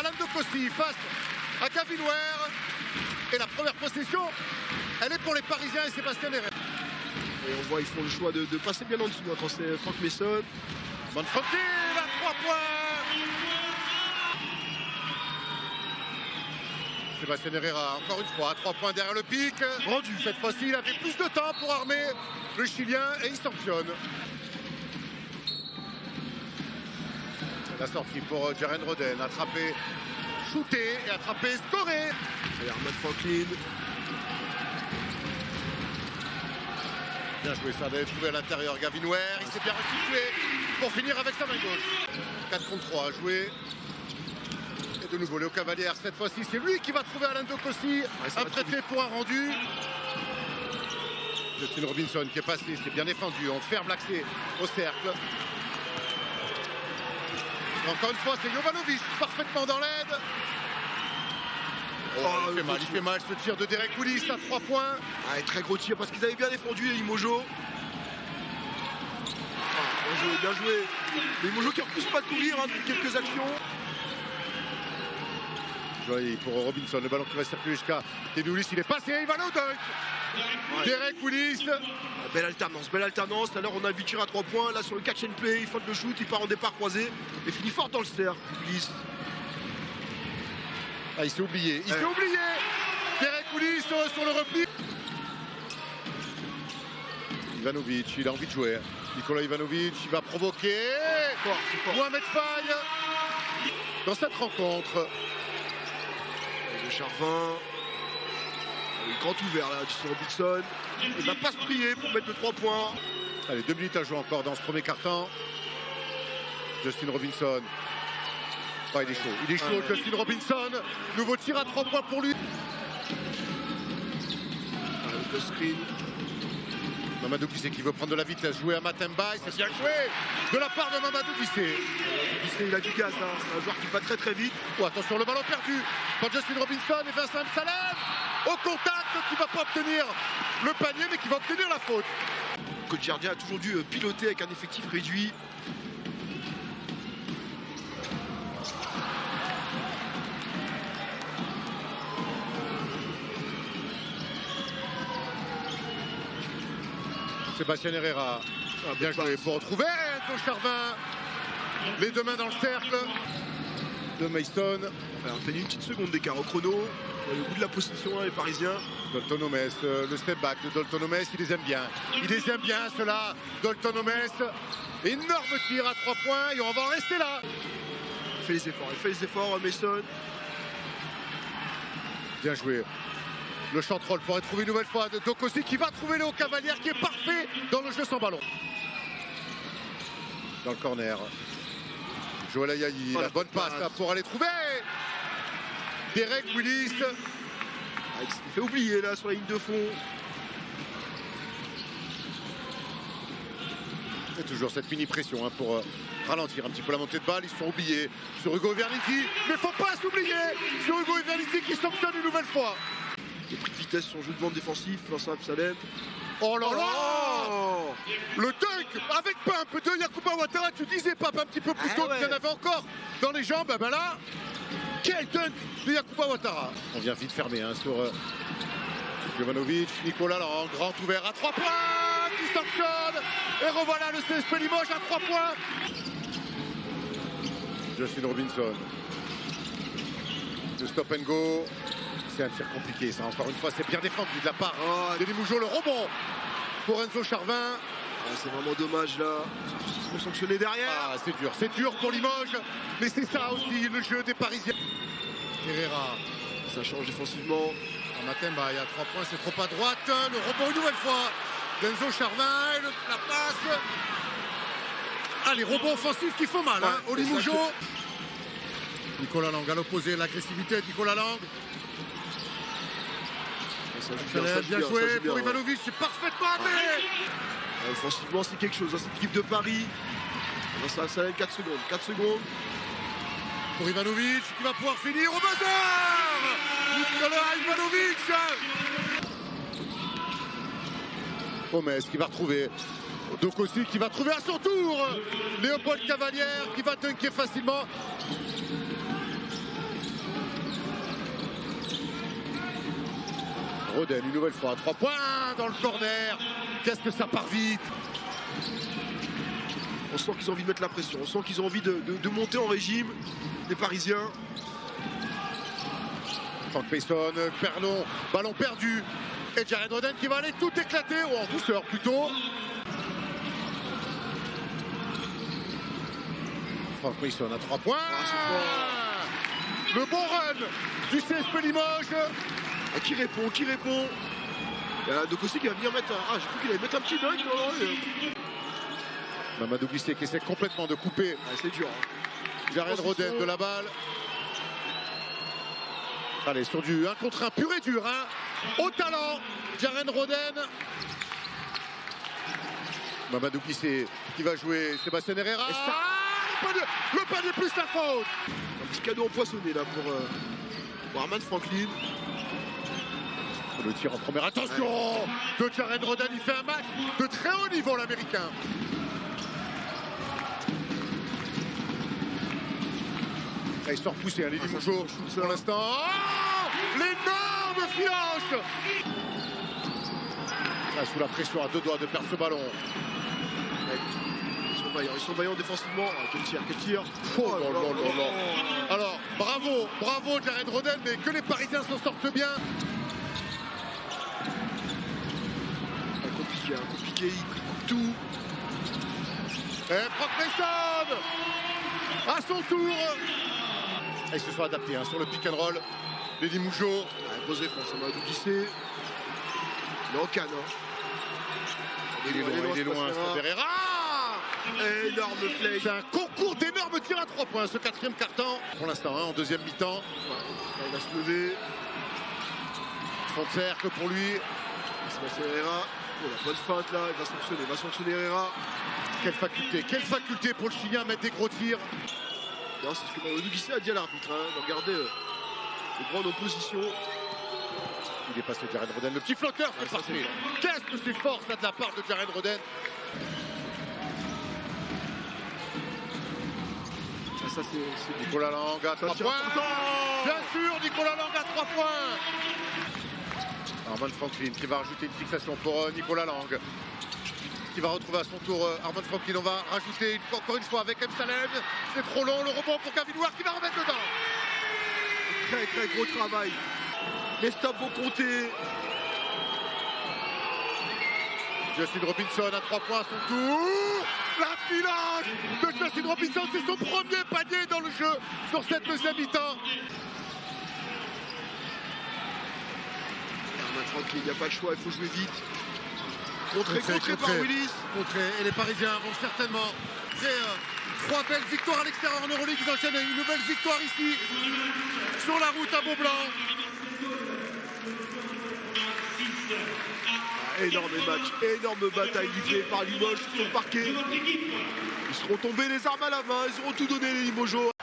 Alain Dokossi face à Gavinware. Et la première possession, elle est pour les Parisiens et Sébastien Herrera. Et on voit ils font le choix de passer bien en dessous quand c'est Franck Mason. Bonne frottée, à 3 points. Sébastien Herrera, encore une fois, à 3 points derrière le pic. Rendu. Cette fois-ci, il avait plus de temps pour armer le Chilien et il sanctionne. La sortie pour Jaren Roden, attrapé, shooté et attrapé, scoré. Et Armand Franklin. Bien joué, ça avait trouvé à l'intérieur Gavinware. Il s'est bien restitué pour finir avec sa main gauche. 4 contre 3 joué. Et de nouveau Léo Cavalière, cette fois-ci c'est lui qui va trouver Alain Dokossi, un prêté pour un rendu. Justin Robinson qui est passé, c'est bien défendu, on ferme l'accès au cercle. Et encore une fois c'est Jovanovic parfaitement dans l'aide. Oh, il fait mal ce tir de Derek Willis à 3 points. Ah, très gros tir parce qu'ils avaient bien défendu les Limojo. Bien joué. Les Limojo qui ne refusent pas de courir hein, quelques actions. Joyeux pour Robinson, le ballon qui va circuler jusqu'à Derek Willis, il est passé, il va là au dunk. Ouais. Derek Willis. Belle alternance. Tout à l'heure on a vu tir à 3 points. Là sur le catch and play, il faute le shoot, il part en départ croisé et finit fort dans le cercle. Willis. Ah, il s'est oublié, Derek Willis sur le repli. Ivanovic, il a envie de jouer. Nikola Ivanovic, il va provoquer. Fort. Mohamed Faye dans cette rencontre. Le Charvin. Il est grand ouvert là, sur Robinson. Il va pas se prier pour mettre de 3 points. Allez, 2 minutes à jouer encore dans ce premier quart-temps. Justin Robinson. Oh, il est chaud, Justin Robinson. Nouveau tir à 3 points pour lui. Le screen. Mamadou Guissé qui veut prendre de la vitesse, jouer à Matemba, c'est bien joué de la part de Mamadou Guissé. Guissé, il a du gaz, hein. C'est un joueur qui va très vite. Oh, attention, le ballon perdu par Justin Robinson et Vincent Salem au contact, qui ne va pas obtenir le panier mais qui va obtenir la faute. Coach Gardien a toujours dû piloter avec un effectif réduit. Sébastien Herrera, bien joué pour retrouver Enzo Charvin. Les deux mains dans le cercle de Mason. Alors, on fait une petite seconde d'écart au chrono. Le bout de la possession, les Parisiens. Dalton Homes, le step back de Dalton Homes, il les aime bien. Il les aime bien, cela. Dalton Homes, énorme tir à 3 points et on va en rester là. Il fait les efforts, Mason. Bien joué. Le chantrol pourrait trouver une nouvelle fois de Dokossi qui va trouver Léo Cavalière qui est parfait dans le jeu sans ballon. Dans le corner. Joël Ayayi, la bonne passe là, pour aller trouver Derek Willis. Il s'est fait oublier là sur la ligne de fond. Et toujours cette mini pression hein, pour ralentir un petit peu la montée de balle. Ils se sont oubliés sur Hugo Everniti. Mais faut pas s'oublier sur Hugo Everniti qui sanctionne une nouvelle fois. Il a pris de vitesse son jeu de vente défensif, Vincent Salem. Oh là là, le dunk avec pump de Yacouba Ouattara. Tu disais pas un petit peu plus tôt qu'il y en avait encore dans les jambes. Ben là, quel dunk de Yacouba Ouattara. On vient vite fermer hein, sur Jovanovic. Nicolas Lang, grand ouvert à 3 points qui sanctionne. Et revoilà le CSP Limoges à 3 points. Justin Robinson. Le stop and go. C'est un tir compliqué, ça. Encore une fois, c'est bien défendu de la part de Limoges. Le rebond pour Enzo Charvin. C'est vraiment dommage là. Ils sont sanctionnés derrière. Ah, c'est dur pour Limoges. Mais c'est ça aussi le jeu des Parisiens. Herrera. Ça change défensivement. Matemba, il y a 3 points, c'est trop à droite. Le rebond une nouvelle fois d'Enzo Charvin. La passe. Ah, les rebonds offensifs qui font mal hein, au Limoges. Nicolas Lang à l'opposé, l'agressivité de Nicolas Lang. Bien joué pour Ivanovic, c'est parfaitement amené. Offensivement, c'est quelque chose, hein, cette équipe de Paris. Ça va 4 secondes. 4 secondes. Pour Ivanovic qui va pouvoir finir au buzzer. Nicolas Ivanovic. Homes qui va retrouver. Dokossi qui va trouver à son tour. Léopold Cavalière qui va dunker facilement. Roden, une nouvelle fois à 3 points dans le corner. Qu'est-ce que ça part vite. On sent qu'ils ont envie de mettre la pression, on sent qu'ils ont envie de monter en régime, les Parisiens. Frank Mason, Perlon, ballon perdu. Et Jared Roden qui va aller tout éclater, ou en douceur plutôt. Frank Mason à 3 points. Le bon run du CSP Limoges. Qui répond. Il y a De Cossé qui va venir mettre un... Ah, j'ai cru qu'il allait mettre un petit dunk. Mamadou Guissé qui essaie complètement de couper. C'est dur. Jared Roden de la balle. Allez, sur du 1 contre 1 pur et dur. Au talent, Jared Roden. Mamadou Guissé qui va jouer Sébastien Herrera. Le panier plus la faute. Un petit cadeau empoisonné là pour Armand Franklin. Le tir en première, attention de Jared Roden, il fait un match de très haut niveau l'américain. Il sort poussé, les Limoges pour l'instant. Oh, l'énorme filanche. Sous la pression, à 2 doigts de perdre ce ballon. Ils sont vaillants défensivement. Quel tir. Oh là là là là. Alors, bravo Jared Roden, mais que les Parisiens s'en sortent bien. Compliqué, il coupe tout. Et Frank Mason à son tour. Et ils se sont adaptés sur le pick and roll. Les Limougeaux. Grosse défense, on va nous glisser. Il est en canne. Il est loin, Herrera. Énorme play. C'est un concours d'énormes tirs à 3 points, ce 4e quart-temps. Pour l'instant, en deuxième mi-temps. Il va se lever. Fond de cercle pour lui. Sébastien Herrera. Oh, la bonne feinte là, il va sanctionner Herrera. Quelle faculté pour le Chilien à mettre des gros tirs. C'est ce que Mamadou Guissé a dit à l'arbitre, de regarder les grandes oppositions. Il est passé Jared Roden, le petit flotteur qui est passé. Qu'est-ce que c'est fort ça de la part de Jared Roden. Ça c'est Nicolas Lang à 3 points. Bien sûr, Nicolas Lang à 3 points. Armand Franklin qui va rajouter une fixation pour Nicolas Lang. Qui va retrouver à son tour Armand Franklin. On va rajouter encore une fois avec M. Salem. C'est trop long, le rebond pour Gavin Ward qui va remettre dedans. Très gros travail. Les stops vont compter. Justin Robinson à 3 points à son tour. La filage de Justin Robinson, c'est son premier panier dans le jeu sur cette deuxième mi-temps. Armand Franklin, il n'y a pas le choix, il faut jouer vite. Contré par Willis. Et les Parisiens vont certainement faire 3 belles victoires à l'extérieur en Euroleague. Ils enchaînent une nouvelle victoire ici sur la route à Beaublanc. Énorme match, énorme bataille livrée par Limoges sur le parquet. Ils seront tombés les armes à la main, ils auront tout donné les Limogeaux.